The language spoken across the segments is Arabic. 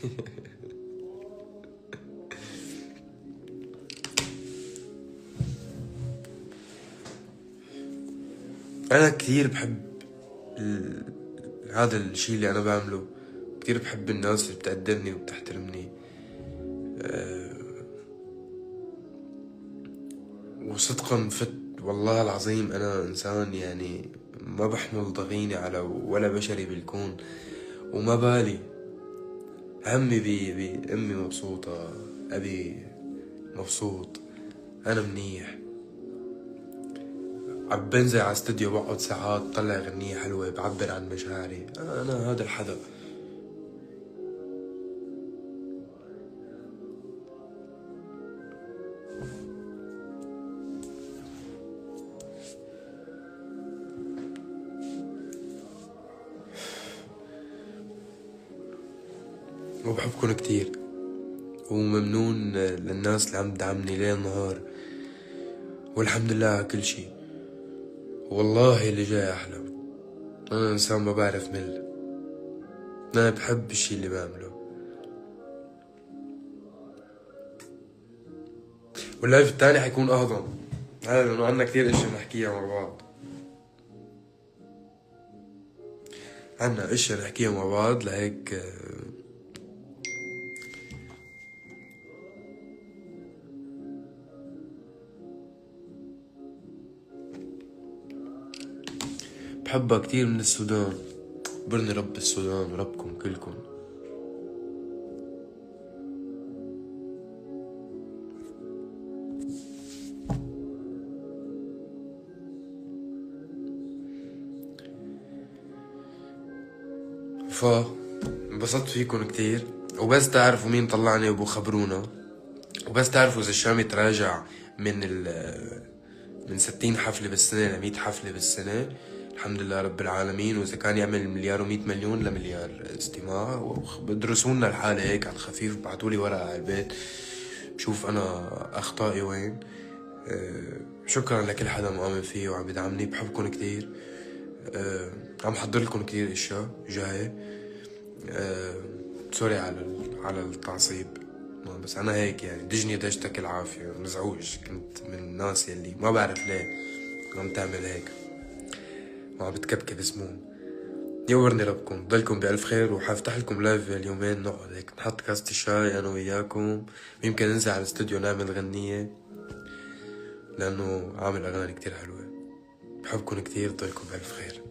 انا كثير بحب هذا الشي اللي انا بعمله. كثير بحب الناس اللي بتقدرني وبتحترمني. وصدقا والله العظيم انا انسان يعني ما بحمل ضغيني على ولا بشري بالكون، وما بالي همي بأمي مبسوطة، أبي مبسوط، أنا منيح. عم بنزل على استوديو بقعد ساعات طلع غنية حلوة بعبر عن مشاعري. أنا هذا الحدا. وبحبكن كتير، وممنون للناس اللي عم تدعمني ليل نهار، والحمد لله على كل شي. والله اللي جاي أحلى. أنا إنسان ما بعرف مل، أنا بحب الشي اللي بعمله. واللايف التاني حيكون أهضم هذا لأنه عنا كتير اشياء نحكيها مع بعض. عنا اشياء نحكيها مع بعض، لهيك بحبها كتير من السودان. برني رب السودان وربكم كلكم. انبسطت فيكم كتير، وبس تعرفوا مين طلعني وبخبرونا، وبس تعرفوا اذا الشام يتراجع من 60 حفلة بالسنة ل100 حفلة بالسنة، الحمد لله رب العالمين. واذا كان يعمل مليار و100 مليون لمليار استماع، بدرسونا الحالة هيك على الخفيف، بعتولي ورقة على البيت بشوف انا اخطائي وين. شكرا لكل حدا مؤمن فيه وعم يدعمني، بحبكم كتير. عم حضر لكم كتير اشياء جاية. سوري على التعصيب، بس انا هيك يعني دجني دجتك العافية، مزعوج. كنت من الناس يلي ما بعرف ليه عم تعمل هيك وعم بتكبكب سموم. يورني ربكم، ضلكم بألف خير. وحافتح لكم لايف اليومين نقعد هيك نحط كاسة الشاي انا وياكم، ويمكن ننزل على الاستوديو نعمل غنية، لانه عامل اغاني كتير حلوة. بحبكم كتير، ضلكم بألف خير.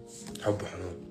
حب وحنان.